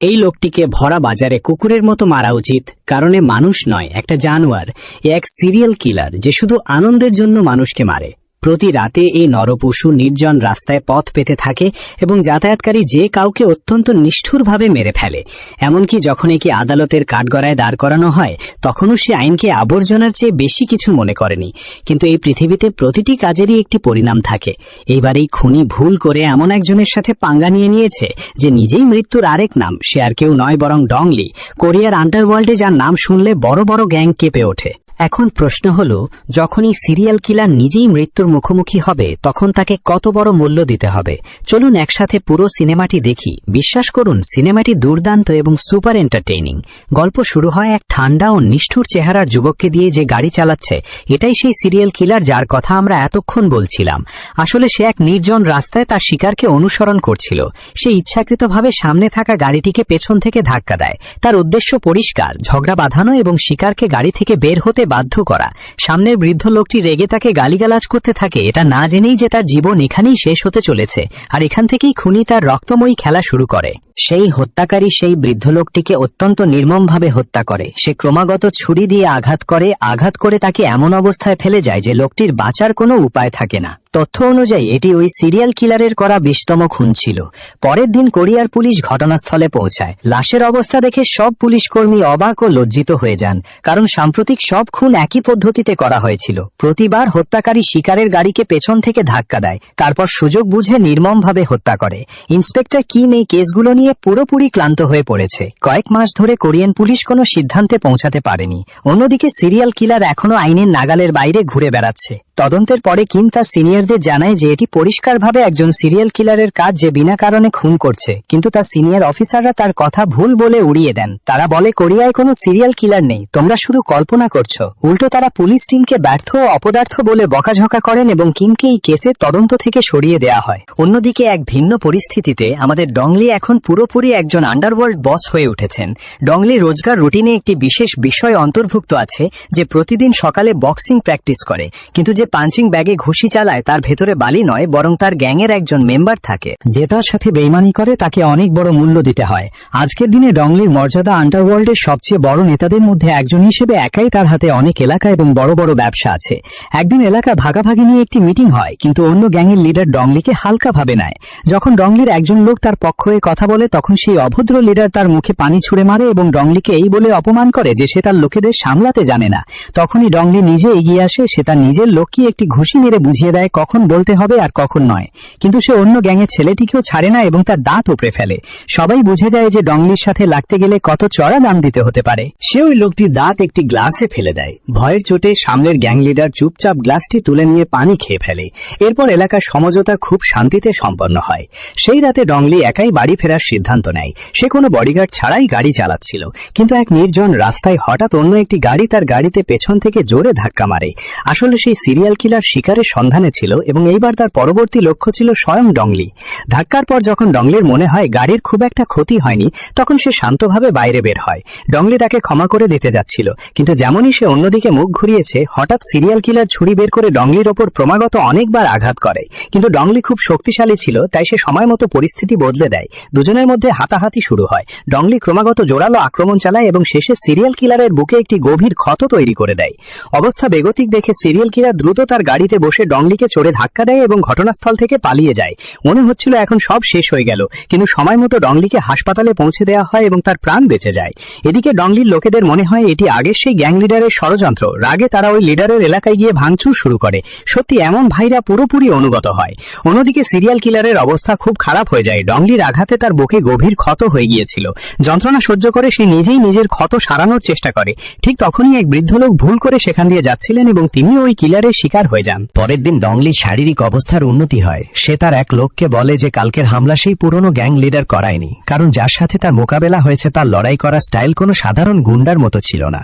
এই লোকটিকে ভরা বাজারে কুকুরের মতো মারা উচিত, কারণ এ মানুষ নয়, একটা জানোয়ার। এ এক সিরিয়াল কিলার যে শুধু আনন্দের জন্য মানুষকে মারে। প্রতি রাতে এই নরপশু নির্জন রাস্তায় পথ পেতে থাকে এবং যাতায়াতকারী যে কাউকে অত্যন্ত নিষ্ঠুরভাবে মেরে ফেলে। এমনকি যখন একে আদালতের কাঠগড়ায় দাঁড় করানো হয় তখনও সে আইনকে আবর্জনার চেয়ে বেশি কিছু মনে করেনি। কিন্তু এই পৃথিবীতে প্রতিটি কাজেরই একটি পরিণাম থাকে। এইবার এই খুনি ভুল করে এমন একজনের সাথে পাঙ্গা নিয়েছে যে নিজেই মৃত্যুর আরেক নাম। সে আর কেউ নয় বরং ডংলি, কোরিয়ার আন্ডারওয়ার্ল্ডে যার নাম শুনলে বড় বড় গ্যাং কেঁপে ওঠে। এখন প্রশ্ন হলো, যখন এই সিরিয়াল কিলার নিজেই মৃত্যুর মুখোমুখি হবে তখন তাকে কত বড় মূল্য দিতে হবে। চলুন একসাথে পুরো সিনেমাটি দেখি। বিশ্বাস করুন, সিনেমাটি দুর্দান্ত এবং সুপার এন্টারটেইনিং। গল্প শুরু হয় এক ঠান্ডা ও নিষ্ঠুর চেহারার যুবককে দিয়ে যে গাড়ি চালাচ্ছে। এটাই সেই সিরিয়াল কিলার যার কথা আমরা এতক্ষণ বলছিলাম। আসলে সে এক নির্জন রাস্তায় তার শিকারকে অনুসরণ করছিল। সে ইচ্ছাকৃতভাবে সামনে থাকা গাড়িটিকে পেছন থেকে ধাক্কা দেয়। তার উদ্দেশ্য পরিষ্কার, ঝগড়া বাঁধানো এবং শিকারকে গাড়ি থেকে বের হতে বাধ্য করা। সামনের বৃদ্ধ লোকটি রেগে তাকে গালিগালাজ করতে থাকে, এটা না জেনেই যে তার জীবন এখানেই শেষ হতে চলেছে। আর এখান থেকেই খুনি তার রক্তময়ী খেলা শুরু করে। সেই হত্যাকারী সেই বৃদ্ধ লোকটিকে অত্যন্ত নির্মমভাবে হত্যা করে। সে ক্রমাগত ছুরি দিয়ে আঘাত করে তাকে এমন অবস্থায় ফেলে যায় যে লোকটির বাঁচার কোনো উপায় থাকে না। তথ্য অনুযায়ী এটি ওই সিরিয়াল কিলারের করা 20তম খুন ছিল। পরের দিন কোরিয়ার পুলিশ ঘটনাস্থলে পৌঁছায়। লাশের অবস্থা দেখে সব পুলিশ কর্মী অবাক ও লজ্জিত হয়ে যান, কারণ সাম্প্রতিক সব খুন একই পদ্ধতিতে করা হয়েছিল। প্রতিবার হত্যাকারী শিকারের গাড়িকে পেছন থেকে ধাক্কা দেয়, তারপর সুযোগ বুঝে নির্মমভাবে হত্যা করে। ইন্সপেক্টর কিম এই কেসগুলো নিয়ে পুরোপুরি ক্লান্ত হয়ে পড়েছে। কয়েক মাস ধরে কোরিয়ান পুলিশ কোনো সিদ্ধান্তে পৌঁছাতে পারেনি। অন্যদিকে সিরিয়াল কিলার এখনো আইনের নাগালের বাইরে ঘুরে বেড়াচ্ছে। তদন্তের পরে কিম তার সিনিয়রদের জানায় যে এটি পরিষ্কারভাবে একজন সিরিয়াল কিলারের কাজ যে বিনা কারণে খুন করছে। কিন্তু তার সিনিয়র অফিসাররা তার কথা ভুল বলে উড়িয়ে দেন। তারা বলে কোরিয়ায় কোনো সিরিয়াল কিলার নেই, তোমরা শুধু কল্পনা করছো। উল্টো তারা পুলিশ টিমকে ব্যর্থ ও অপদার্থ বলে বকাঝকা করেন এবং কিমকে এই কেসের তদন্ত থেকে সরিয়ে দেয়া হয়। অন্যদিকে এক ভিন্ন পরিস্থিতিতে আমাদের ডংলি এখন পুরোপুরি একজন আন্ডারওয়ার্ল্ড বস হয়ে উঠেছেন। ডংলি রোজগার রুটিনে একটি বিশেষ বিষয় অন্তর্ভুক্ত আছে যে প্রতিদিন সকালে বক্সিং প্র্যাকটিস করে। কিন্তু যে পাঞ্চিং ব্যাগে ঘুষি চালায় তার ভেতরে বালি নয়, বরং তার গ্যাংয়ের একজন মেম্বার থাকে যে তার সাথে বেইমানি করে। তাকে অনেক বড় মূল্য দিতে হয়। আজকের দিনে ডংলির মর্যাদা আন্ডারওয়ার্ল্ডের সবচেয়ে বড় নেতাদের মধ্যে একজন হিসেবে একাই তার হাতে অনেক এলাকা এবং বড় বড় ব্যবসা আছে। একদিন এলাকা ভাগাভাগি নিয়ে একটি মিটিং হয়, কিন্তু অন্য গ্যাংয়ের লিডার ডংলিকে হালকাভাবে নেয়। যখন ডংলির একজন লোক তার পক্ষ হয়ে কথা বলে তখন সেই অভদ্র লিডার তার মুখে পানি ছুঁড়ে মারে এবং ডংলিকে এই বলে অপমান করে যে সে তার লোকেদের সামলাতে জানে না। তখনই ডংলি নিজে এগিয়ে আসে। সে তার নিজের লোককে একটি ঘুষি মেরে বুঝিয়ে দেয় কখন বলতে হবে আর কখন নয়। কিন্তু সে অন্য গ্যাংয়ের ছেলেটিকেও ছাড়ে না এবং তার দাঁত উপড়ে ফেলে। সবাই বুঝে যায় যে ডংলির সাথে লাগতে গেলে কত চড়া দাম দিতে হতে পারে। সে ওই লোকটির দাঁত একটি গ্লাসে ফেলে দেয়। ভয়ের চোটে সামনের গ্যাং লিডার চুপচাপ গ্লাসটি তুলে নিয়ে পানি খেয়ে ফেলে। এরপর এলাকার সমঝোতা খুব শান্তিতে সম্পন্ন হয়। সেই রাতে ডংলি একাই বাড়ি ফেরার সিদ্ধান্ত নেয়। সে কোনো বডিগার্ড ছাড়াই গাড়ি চালাচ্ছিল, কিন্তু এক নির্জন রাস্তায় হঠাৎ অন্য একটি গাড়ি তার গাড়িতে পেছন থেকে জোরে ধাক্কা মারে। আসলে সেই সিরিয়াল কিলার শিকারের সন্ধানে ছিল এবং এইবার তার পরবর্তী লক্ষ্য ছিল স্বয়ং ডংলি। ধাক্কার পর যখন ডংলির মনে হয় গাড়ির খুব একটা ক্ষতি হয়নি, তখন সে শান্তভাবে বাইরে বের হয়। ডংলি তাকে ক্ষমা করে দিতে যাচ্ছিল, কিন্তু যেমনই সে অন্যদিকে মুখ ঘুরিয়েছে হঠাৎ সিরিয়াল কিলার ছুরি বের করে ডংলির ওপর ক্রমাগত অনেকবার আঘাত করে। কিন্তু ডংলি খুব শক্তিশালী ছিল, তাই সে সময় মতো পরিস্থিতি বদলে দেয়। দুজনের মধ্যে হাতাহাতি শুরু হয়। ডংলি ক্রমাগত জোরালো আক্রমণ চালায় এবং শেষে সিরিয়াল কিলারের বুকে একটি গভীর ক্ষত তৈরি করে দেয়। অবস্থা বেগতিক দেখে সিরিয়াল কিলার দ্রুত তার গাড়িতে বসে ডংলিকে চড়ে ধাক্কা দেয় এবং ঘটনাস্থল থেকে পালিয়ে যায়। মনে হচ্ছিল এখন সব শেষ হয়ে গেল, কিন্তু সময় মতো ডংলিকে হাসপাতালে পৌঁছে দেওয়া হয় এবং তার প্রাণ বেঁচে যায়। এদিকে ডংলির লোকেদের মনে হয় এটি আগের সেই গ্যাং লিডারের ষড়যন্ত্র। রাগে তারা ওই লিডারের এলাকায় গিয়ে ভাঙচুর শুরু করে। সত্যি এমন ভাইরা পুরোপুরি অনুগত হয়। অন্যদিকে সিরিয়াল কিলারের অবস্থা খুব খারাপ হয়ে যায়। ডংলির আঘাতে তার বুকে গভীর ক্ষত হয়ে গিয়েছিল। যন্ত্রণা সহ্য করে সে নিজেই নিজের ক্ষত সারানোর চেষ্টা করে। ঠিক তখনই এক বৃদ্ধ লোক ভুল করে সেখান দিয়ে যাচ্ছিলেন এবং তিনি ওই কিলারের শিকার হয়ে যান। পরের দিন ডংলির শারীরিক অবস্থার উন্নতি হয়। সে তার এক লোককে বলে যে কালকের হামলা সেই পুরনো গ্যাং লিডার করায়নি, কারণ যার সাথে তার মোকাবেলা হয়েছে তার লড়াই করার স্টাইল কোনো সাধারণ গুন্ডার মতো ছিল না।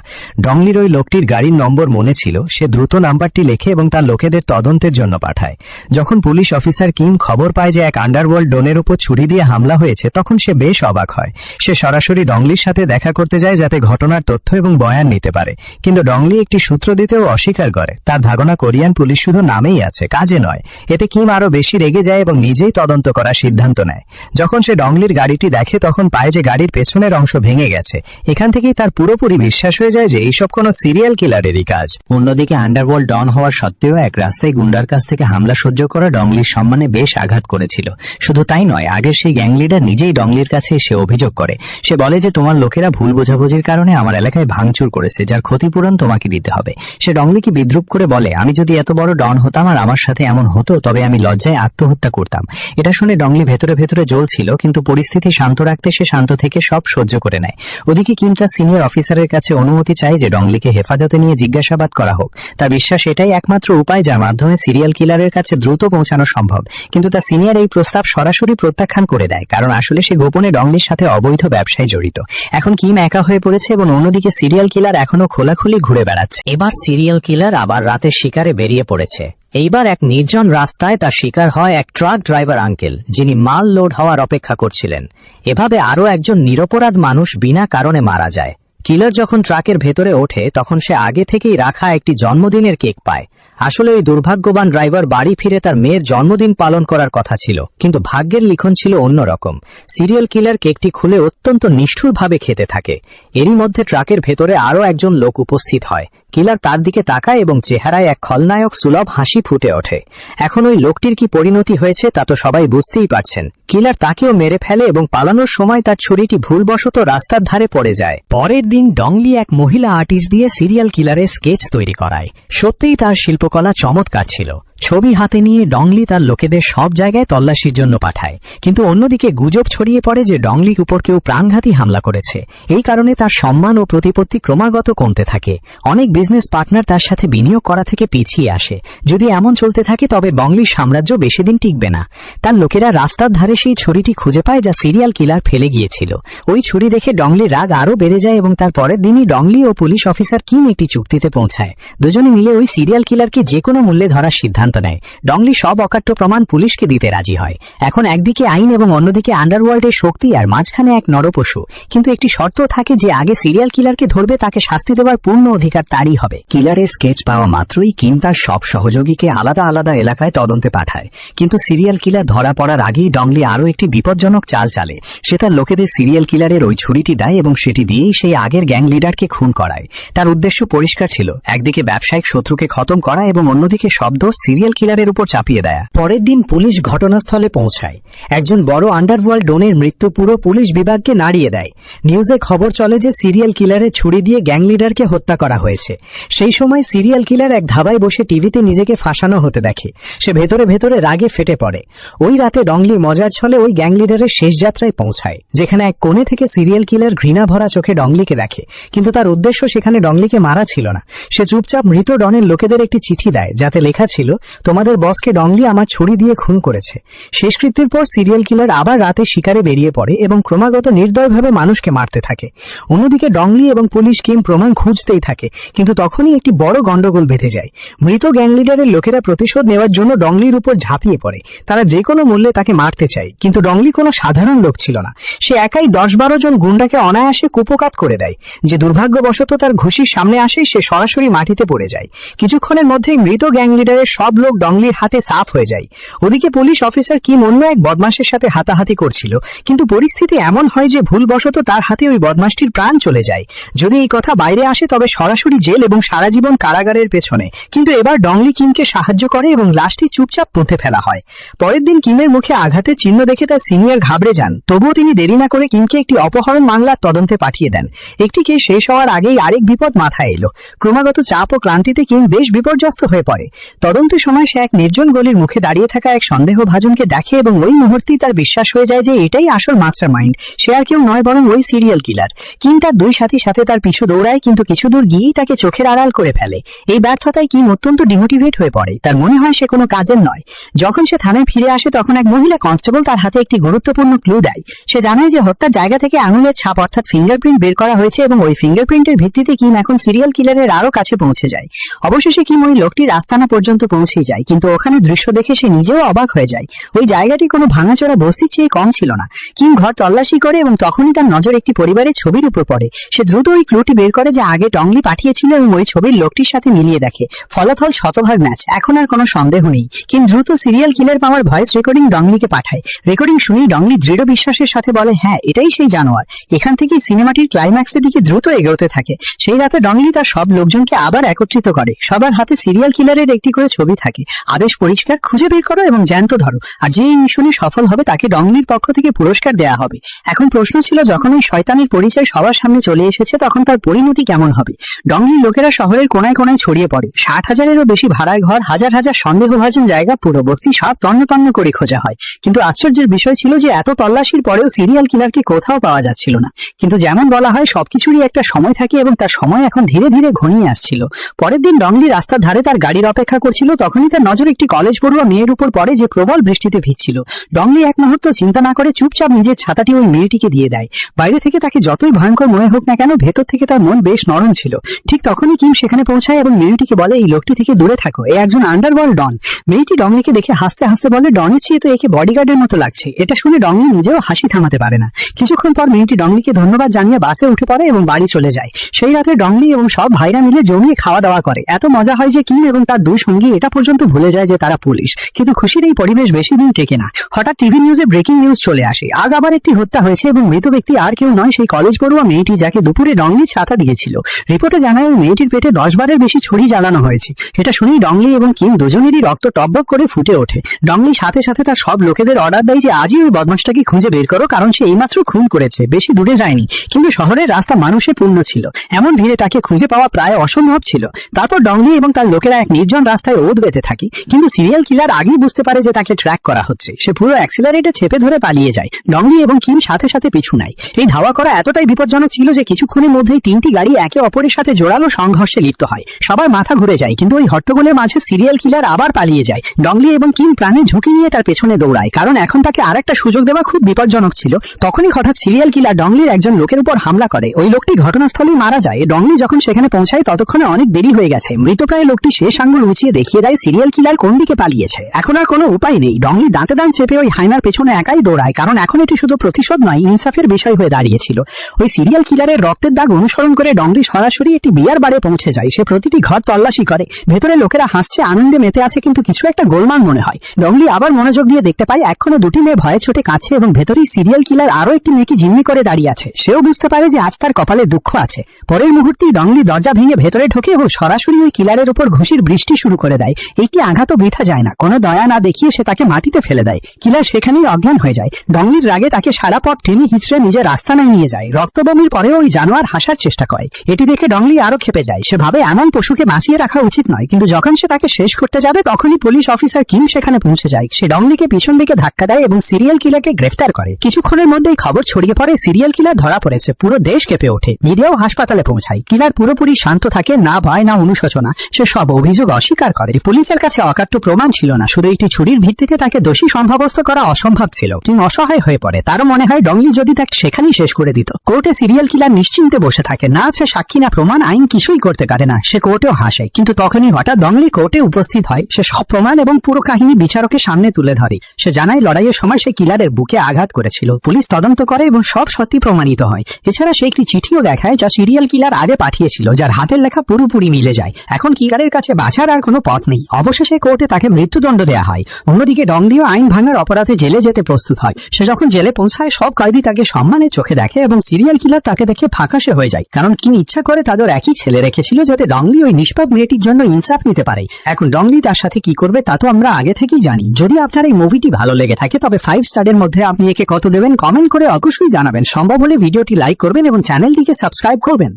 ডংলির ওই লোকটির গাড়ির নম্বর মনে ছিল। সে দ্রুত নাম্বারটি লেখে এবং তার লোকেদের তদন্তের জন্য পাঠায়। যখন পুলিশ অফিসার কিম খবর পায় যে এক আন্ডারওয়ার্ল্ড ডনের উপর ছুরি দিয়ে হামলা হয়েছে তখন সে বেশ অবাক হয়। সে সরাসরি ডংলির সাথে দেখা করতে যায় যাতে ঘটনার তথ্য এবং বয়ান নিতে পারে, কিন্তু ডংলি একটি সূত্র দিতেও অস্বীকার করে। তার ধারণা কোরিয়ান পুলিশ শুধু নামেই আছে, কাজে নয়। এতে কিম আরো বেশি রেগে যায় এবং নিজেই তদন্ত করার সিদ্ধান্ত নেয়। যখন সে ডংলির গাড়িটি দেখে তখন পায় যে গাড়ির পেছনের অংশ ভেঙে গেছে। এখান থেকেই তার পুরোপুরি বিশ্বাস হয়ে যায় যে এইসব কোনো সিরিয়াল কিলারেরই কাজ। অন্যদিকে আন্ডারওয়ার্ল্ড ডন হওয়ার সত্ত্বেও এক রাস্তায় গুন্ডার কাছ থেকে হামলা সহ্য করা ডংলির সম্মানে বেশ আঘাত করেছিল। শুধু তাই নয়, আগের সেই গ্যাং লিডার নিজেই ডংলির কাছে এসে অভিযোগ করে। সে বলে যে তোমার লোকেরা ভুল বোঝাবুঝির কারণে আমার এলাকায় ভাঙচুর করেছে, যার ক্ষতিপূরণ তোমাকে দিতে হবে। সে ডংলিকে বিদ্রুপ করে বলে, আমি যদি এত বড় ডন হতাম আর আমার সাথে এমন হতো তবে আমি লজ্জায় আত্মহত্যা করতাম। এটা শুনে ডংলি ভেতরে ভেতরে জ্বলছিল, কিন্তু পরিস্থিতি শান্ত রাখতে সে শান্ত থেকে সব সহ্য করে নেয়। ওদিকে কিম তার সিনিয়র অফিসারের কাছে অনুমতি চায় যে ডংলিকে হেফাজতে নিয়ে জিজ্ঞাসাবাদ করা হোক। তার বিশ্বাস এটাই একমাত্র উপায় যার মাধ্যমে সিরিয়াল কিলারের কাছে দ্রুত পৌঁছানো সম্ভব। কিন্তু তার সিনিয়র এই প্রস্তাব সরাসরি প্রত্যাখ্যান করে দেয়, কারণ আসলে সে গোপনে ডংলির সাথে অবৈধ ব্যবসায় জড়িত। এখন কিম একা হয়ে পড়েছে এবং অন্যদিকে সিরিয়াল কিলার এখনো খোলাখুলি ঘুরে বেড়াচ্ছে। এবার সিরিয়াল কিলার আবার রাতে শিকারে বেরিয়ে পড়েছে। এইবার এক নির্জন রাস্তায় তার শিকার হয় এক ট্রাক ড্রাইভার আঙ্কেল, যিনি মাল লোড হওয়ার অপেক্ষা করছিলেন। এভাবে আরও একজন নিরপরাধ মানুষ বিনা কারণে মারা যায়। কিলার যখন ট্রাকের ভেতরে ওঠে তখন সে আগে থেকেই রাখা একটি জন্মদিনের কেক পায়। আসলে ওই দুর্ভাগ্যবান ড্রাইভার বাড়ি ফিরে তার মেয়ের জন্মদিন পালন করার কথা ছিল, কিন্তু ভাগ্যের লিখন ছিল অন্যরকম। সিরিয়াল কিলার কেকটি খুলে অত্যন্ত নিষ্ঠুরভাবে খেতে থাকে। এরই মধ্যে ট্রাকের ভেতরে আরও একজন লোক উপস্থিত হয়। কিলার তার দিকে তাকায় এবং চেহারায় এক খলনায়ক সুলভ হাসি ফুটে ওঠে। এখন ওই লোকটির কি পরিণতি হয়েছে তা তো সবাই বুঝতেই পারছেন। কিলার তাকেও মেরে ফেলে এবং পালানোর সময় তার ছুরিটি ভুলবশত রাস্তার ধারে পড়ে যায়। পরের দিন ডংলি এক মহিলা আর্টিস্ট দিয়ে সিরিয়াল কিলারের স্কেচ তৈরি করায়। সত্যিই তার শিল্পকলা চমৎকার ছিল। ছবি হাতে নিয়ে ডংলি তার লোকেদের সব জায়গায় তল্লাশির জন্য পাঠায়, কিন্তু অন্যদিকে গুজব ছড়িয়ে পড়ে যে ডংলির উপর কেউ প্রাণঘাতী হামলা করেছে। এই কারণে তার সম্মান ও প্রতিপত্তি ক্রমাগত কমতে থাকে। অনেক বিজনেস পার্টনার তার সাথে বিনিয়োগ করা থেকে পিছিয়ে আসে। যদি এমন চলতে থাকে তবে ডংলির সাম্রাজ্য বেশি দিন টিকবে না। তার লোকেরা রাস্তার ধারে সেই ছুরিটি খুঁজে পায় যা সিরিয়াল কিলার ফেলে গিয়েছিল। ওই ছুরি দেখে ডংলির রাগ আরও বেড়ে যায় এবং তার পরের দিনই ডংলি ও পুলিশ অফিসার কিম একটি চুক্তিতে পৌঁছায়। দুজনে মিলে ওই সিরিয়াল কিলারকে যে কোনো মূল্যে ধরার সিদ্ধান্ত নেয়। ডংলি সব অকাট্য প্রমাণ পুলিশকে দিতে রাজি হয়। এখন একদিকে আইন এবং অন্যদিকে আন্ডারওয়ার্ল্ডের শক্তি, আর মাঝখানে এক নরপশু। কিন্তু একটি শর্ত থাকে, যে আগে সিরিয়াল কিলারকে ধরবে তাকে শাস্তি দেওয়ার পূর্ণ অধিকার তারই হবে। কিলারের স্কেচ পাওয়া মাত্রই কিম তার সব সহযোগীকে আলাদা আলাদা এলাকায় তদন্তে পাঠায়। কিন্তু সিরিয়াল কিলার ধরা পড়ার আগেই ডংলি আরও একটি বিপজ্জনক চাল চালে। সে তার লোকেদের সিরিয়াল কিলারের ওই ছুরিটি দেয় এবং সেটি দিয়েই সেই আগের গ্যাং লিডারকে খুন করায়। তার উদ্দেশ্য পরিষ্কার ছিল, একদিকে ব্যবসায়িক শত্রুকে খতম করা এবং অন্যদিকে সব দোষ সিরিয়াল কিলারের উপর চাপিয়ে দেয়া। পরের দিন পুলিশ ঘটনাস্থলে পৌঁছায়। একজন বড় আন্ডারওয়ার্ল্ড ডনের মৃত্যু পুরো পুলিশ বিভাগকে নাড়িয়ে দেয়। নিউজে খবর চলে যে সিরিয়াল কিলারের ছুরি দিয়ে গ্যাং লিডারকে হত্যা করা হয়েছে। সেই সময় সিরিয়াল কিলার এক ধাবায় বসে টিভিতে নিজেকে ফাঁসানো হতে দেখে। সে ভেতরে ভেতরে রাগে ফেটে পড়ে। ওই রাতে ডংলি মজার ছলে ওই গ্যাং লিডারের শেষ যাত্রায় পৌঁছায়, যেখানে এক কোণে থেকে সিরিয়াল কিলার ঘৃণা ভরা চোখে ডংলিকে দেখে। কিন্তু তার উদ্দেশ্য সেখানে ডংলিকে মারা ছিল না। সে চুপচাপ মৃত ডনের লোকেদের একটি চিঠি দেয়, যাতে লেখা ছিল, তোমাদের বসকে ডংলি আমার ছুরি দিয়ে খুন করেছে। শেষকৃত্যের পর সিরিয়াল কিলার আবার রাতে শিকারে বেরিয়ে পড়ে এবং ক্রমাগত নির্দয়ভাবে মানুষকে মারতে থাকে। অন্যদিকে ডংলি এবং পুলিশ কিম প্রমাণ খুঁজতেই থাকে, কিন্তু তখনই একটি বড় গন্ডগোল বেঁধে যায়। মৃত গ্যাং লিডারের লোকেরা প্রতিশোধ নেওয়ার জন্য ডংলির উপর ঝাঁপিয়ে পড়ে। তারা যে কোনো মূল্যে তাকে মারতে চায়, কিন্তু ডংলি কোনো সাধারণ লোক ছিল না। সে একাই 10-12 জন গুন্ডাকে অনায়াসে কুপোকাত করে দেয়। যে দুর্ভাগ্যবশত তার ঘুষির সামনে আসে, সে সরাসরি মাটিতে পড়ে যায়। কিছুক্ষণের মধ্যেই মৃত গ্যাং লিডারের সব লোক ডংলির হাতে সাফ হয়ে যায়। ওদিকে পুলিশ অফিসার কিম অন্য এক বদমাশের সাথে হাতাহাতি করছিল, কিন্তু পরিস্থিতি এমন হয় যে ভুলবশত তার হাতে ওই বদমাশটির প্রাণ চলে যায়। যদি এই কথা বাইরে আসে তবে সরাসরি জেল এবং সারা জীবন কারাগারের পেছনে। কিন্তু এবার ডংলি কিমকে সাহায্য করে এবং লাশটি চুপচাপ পুঁতে ফেলা হয়। পরের দিন কিমের মুখে আঘাতের চিহ্ন দেখে তার সিনিয়র ঘাবড়ে যান। তবুও তিনি দেরি না করে কিমকে একটি অপহরণ মামলার তদন্তে পাঠিয়ে দেন। একটি কেস শেষ হওয়ার আগেই আরেক বিপদ মাথায় এলো। ক্রমাগত চাপ ও ক্লান্তিতে কিম বেশ বিপর্যস্ত হয়ে পড়ে। তদন্তের সময় সে এক নির্জন গলির মুখে দাঁড়িয়ে থাকা এক সন্দেহভাজনকে দেখে এবং ওই মুহূর্তেই তার বিশ্বাস হয়ে যায় যে এটাই আসল মাস্টার মাইন্ড। সে আর কেউ নয়, বরং ওই সিরিয়াল কিলার। কিম তার দুই সাথীর সাথে তার পিছু দৌড়ায়, কিন্তু কিছু দূর গিয়েই তাকে চোখের আড়াল করে ফেলে। এই ব্যর্থতায় কিম অত্যন্ত ডিমোটিভেট হয়ে পড়ে। তার মনে হয় সে কোনো কাজের নয়। যখন সে থানায় ফিরে আসে তখন এক মহিলা কনস্টেবল তার হাতে একটি গুরুত্বপূর্ণ ক্লু দেয়। সে জানায় যে হত্যার জায়গা থেকে আঙুলের ছাপ অর্থাৎ ফিঙ্গারপ্রিন্ট বের করা হয়েছে এবং ওই ফিঙ্গারপ্রিন্টের ভিত্তিতে কিম এখন সিরিয়াল কিলারের আরো কাছে পৌঁছে যায়। অবশেষে কিম ওই লোকটির আস্তানা পর্যন্ত পৌঁছে পৌঁছে যায়, কিন্তু ওখানে দৃশ্য দেখে সে নিজেও অবাক হয়ে যায়। ওই জায়গাটি কোনো ভাঙাচোরা বস্তির চেয়ে কম ছিল না। কিম ঘর তল্লাশি করে এবং তখনই তার নজর একটি পরিবারের ছবির উপর পড়ে। সে দ্রুত ওই ক্লুটি বের করে যা আগে ডংলি পাঠিয়েছিল এবং ওই ছবির লোকটির সাথে মিলিয়ে দেখে। ফলাফল শতভাগ ম্যাচ। এখন আর কোনো সন্দেহ নেই। কিম দ্রুত সিরিয়াল কিলার পাওয়ার ভয়েস রেকর্ডিং ডংলিকে পাঠায়। রেকর্ডিং শুনেই ডংলি দৃঢ় বিশ্বাসের সাথে বলে, হ্যাঁ, এটাই সেই জানোয়ার। এখান থেকেই সিনেমাটির ক্লাইম্যাক্সের দিকে দ্রুত এগোতে থাকে। সেই রাতে ডংলি তার সব লোকজনকে আবার একত্রিত করে। সবার হাতে সিরিয়াল কিলারের একটি করে ছবি থাকে। আদেশ পরিষ্কার, খুঁজে বের করো এবং জ্যান্ত ধরো। আর যে এই মিশনে সফল হবে তাকে ডংলির পক্ষ থেকে পুরস্কার দেয়া হবে। এখন প্রশ্ন ছিল, যখন ওই শয়তানের পরিচয় সবার সামনে চলে এসেছে তখন তার পরিণতি কেমন হবে? ডংলির লোকেরা শহরের কোনায় কোনায় ছড়িয়ে পড়ে। 60,000-এরও বেশি ভাড়ার ঘর, হাজার হাজার সন্দেহভাজন জায়গা, পুরো বস্তি সব তন্ন তন্ন করে খোঁজা হয়। কিন্তু আশ্চর্যের বিষয় ছিল যে এত তল্লাশির পরেও সিরিয়াল কিলারকে কোথাও পাওয়া যাচ্ছিল না। কিন্তু যেমন বলা হয়, সবকিছুরই একটা সময় থাকে এবং তার সময় এখন ধীরে ধীরে ঘনিয়ে আসছিল। পরের দিন ডংলি রাস্তার ধারে তার গাড়ির অপেক্ষা করছিল। তখনই তার নজর একটি কলেজ পড়ুয়া মেয়ের উপর পড়ে যে প্রবল বৃষ্টিতে ভিজছিল। ডংলি এক মুহূর্ত চিন্তা না করে চুপচাপ নিজের ছাতাটি ওই মেয়েটিকে দিয়ে দেয়। বাইরে থেকে তাকে যতই ভয়ঙ্কর মনে হোক না কেন, ভেতর থেকে তার মন বেশ নরম ছিল। ঠিক তখনই কিম সেখানে পৌঁছায় এবং মেয়েটিকে বলে, এই লোকটি থেকে দূরে থাকো, এ একজন আন্ডারওয়ার্ল্ড ডন। মেয়েটি ডংলিকে দেখে হাসতে হাসতে বলে, ডনের চেয়ে তো একে বডিগার্ডের মতো লাগছে। এটা শুনে ডংলি নিজেও হাসি থামাতে পারে না। কিছুক্ষণ পর মেয়েটি ডংলিকে ধন্যবাদ জানিয়ে বাসে উঠে পড়ে এবং বাড়ি চলে যায়। সেই রাতে ডংলি এবং সব ভাইরা মিলে জমিয়ে খাওয়া দাওয়া করে। এত মজা হয় যে কিম এবং তার দুই সঙ্গী এটা পর্যন্ত ভুলে যায় যে তারা পুলিশ। কিন্তু খুশির এই পরিবেশ বেশি দিন টেকে না। হঠাৎ টিভি নিউজে ব্রেকিং নিউজ চলে আসে, আজ আবার একটি হত্যা হয়েছে এবং মৃত ব্যক্তি আর কেউ নয়, সেই কলেজ পড়ুয়া মেয়েটি যাকে দুপুরে ডংলি ছাতা দিয়েছিল। রিপোর্টে জানায় ওই মেয়েটির পেটে 10 বারের বেশি ছুরি জ্বালানো হয়েছে। এটা শুনেই ডংলি এবং কিম দুজনেরই রক্ত টকবক করে ফুটে ওঠে। ডংলি সাথে সাথে তার সব লোকেদের অর্ডার দেয় যে আজই ওই বদমাশটাকে খুঁজে বের করো, কারণ সে এইমাত্র খুন করেছে, বেশি দূরে যায়নি। কিন্তু শহরের রাস্তা মানুষে পূর্ণ ছিল, এমন ভিড়ে তাকে খুঁজে পাওয়া প্রায় অসম্ভব ছিল। তারপর ডংলি এবং তার লোকেরা এক নির্জন রাস্তায় ওদ বেঁধে থাকে। কিন্তু সিরিয়াল কিলার আগেই বুঝতে পারে যে তাকে ট্র্যাক করা হচ্ছে। সে পুরো অ্যাক্সিলারেটে চেপে ধরে পালিয়ে যায়। ডংলি এবং কিম সাথে সাথে পিছু নেয়। এই ধাওয়া করা এতটাই বিপজ্জনক ছিল যে কিছুক্ষণের মধ্যেই 3টি গাড়ি একে অপরের সাথে জোরালো সংঘর্ষে লিপ্ত হয়। সবার মাথা ঘুরে যায়, কিন্তু ওই হট্টগোলের মাঝে সিরিয়াল কিলার আবার পালিয়ে যায়। ডংলি এবং কিম প্রাণে ঝুঁকি নিয়ে তার পেছনে দৌড়ায়, কারণ এখন তাকে আরেকটা সুযোগ দেওয়া খুব বিপজ্জনক ছিল। তখনই হঠাৎ সিরিয়াল কিলার ডংলির একজন লোকের উপর হামলা করে। ওই লোকটি ঘটনাস্থলেই মারা যায়। ডংলি যখন সেখানে পৌঁছায় ততক্ষণে অনেক দেরি হয়ে গেছে। মৃতপ্রায় লোকটি শেষ আঙ্গুল উঁচিয়ে দেখিয়ে দেয় সিরিয়াল কিলার কোন দিকে পালিয়েছে। এখন আর কোনো উপায় নেই। ডংলি দাঁতে দাঁত চেপে ওই হাইনার পেছনে একাই দৌড়ায়, কারণ এখন এটি শুধু প্রতিশোধ নয়, ইনসাফের বিষয় হয়ে দাঁড়িয়েছিল। ওই সিরিয়াল কিলারের রক্তের দাগ অনুসরণ করে ডংলি সরাসরি একটি বিয়ার বারে পৌঁছে যায়। সে প্রতিটি ঘর তল্লাশি করে। ভেতরে লোকেরা হাসছে, আনন্দে মেতে আছে, কিন্তু কিছু একটা গোলমাল মনে হয়। ডংলি আবার মনোযোগ দিয়ে দেখতে পায় এখনো 2টি মেয়ে ভয়ে ছোটে কাছে এবং ভেতরেই সিরিয়াল কিলার আরো একটি মেয়েকে জিম্মি করে দাঁড়িয়ে আছে। সেও বুঝতে পারে যে আজ তার কপালে দুঃখ আছে। পরের মুহূর্তেই ডংলি দরজা ভেঙে ভেতরে ঢোকে এবং সরাসরি ওই কিলারের উপর ঘুষির বৃষ্টি শুরু করে দেয়। একটি আঘাতও বৃথা যায় না। কোনো দয়া না দেখিয়ে সে তাকে মাটিতে ফেলে দেয়। কিলার সেখানেই অজ্ঞান হয়ে যায়। ডংলির রাগে তাকে সারা পথ টেনে হিঁচড়ে নিজের রাস্তানায় নিয়ে যায়। রক্তবমির পরেও ওই জানোয়ার হাসার চেষ্টা করে। এটি দেখে ডংলি আরো ক্ষেপে যায়। সে ভাবে এমন পশুকে বাঁচিয়ে রাখা উচিত নয়, কিন্তু যখন সে তাকে শেষ করতে যাবে তখনই পুলিশ অফিসার কিম সেখানে পৌঁছে যায়। সে ডংলিকে পিছন দিকে ধাক্কা দেয় এবং সিরিয়াল কিলারকে গ্রেফতার করে। কিছুক্ষণের মধ্যেই খবর ছড়িয়ে পড়ে সিরিয়াল কিলার ধরা পড়েছে। পুরো দেশ কেঁপে ওঠে। মিডিয়াও হাসপাতালে পৌঁছায়। কিলার পুরোপুরি শান্ত থাকে, না ভয় না অনুশোচনা। সে সব অভিযোগ অস্বীকার করে। পুলিশের কাছে অকাট্য প্রমাণ ছিল না, শুধু একটি ছুরির ভিত্তিতে তাকে দোষী সাব্যস্ত করা অসম্ভব ছিল। তিনি অসহায় হয়ে পড়ে। তারও মনে হয় ডংলি যদি তাকে সেখানেই শেষ করে দিত। কোর্টে সিরিয়াল কিলার নিশ্চিন্তে বসে থাকে। না আছে সাক্ষী না প্রমাণ, আইন কিছুই করতে পারে না। সে কোর্টেও হাসে। কিন্তু তখনই হঠাৎ ডংলি কোর্টে উপস্থিত হয়। সে সব প্রমাণ এবং পুরো কাহিনী বিচারকের সামনে তুলে ধরে। সে জানায় লড়াইয়ের সময় সে কিলারের বুকে আঘাত করেছিল। পুলিশ তদন্ত করে এবং সব সত্যি প্রমাণিত হয়। এছাড়া সে একটি চিঠিও দেখায় যা সিরিয়াল কিলার আগে পাঠিয়েছিল, যার হাতের লেখা পুরোপুরি মিলে যায়। এখন কিলারের কাছে বাঁচার আর কোনো পথ নেই। অবশেষে কোর্টে তাকে মৃত্যুদণ্ড দেয়া হয়। অন্যদিকে ডংলিও আইন ভাঙার অপরাধে জেলে যেতে প্রস্তুত হয়। সে যখন জেলে পৌঁছায় সব কয়েদি তাকে সম্মানের চোখে দেখে এবং সিরিয়াল কিলার তাকে দেখে ফাঁকাশে হয়ে যায়, কারণ কিম ইচ্ছা করে তাদের একই ছেলে রেখেছিল যাতে ডংলি ওই নিষ্পাপ মেয়েটির জন্য ইনসাফ নিতে পারে। এখন ডংলি তার সাথে কি করবে তা তো আমরা আগে থেকেই জানি। যদি আপনার এই মুভিটি ভালো লেগে থাকে তবে 5 স্টারের মধ্যে আপনি একে কত দেবেন কমেন্ট করে অবশ্যই জানাবেন। সম্ভব হলে ভিডিওটি লাইক করবেন এবং চ্যানেলটিকে সাবস্ক্রাইব করবেন।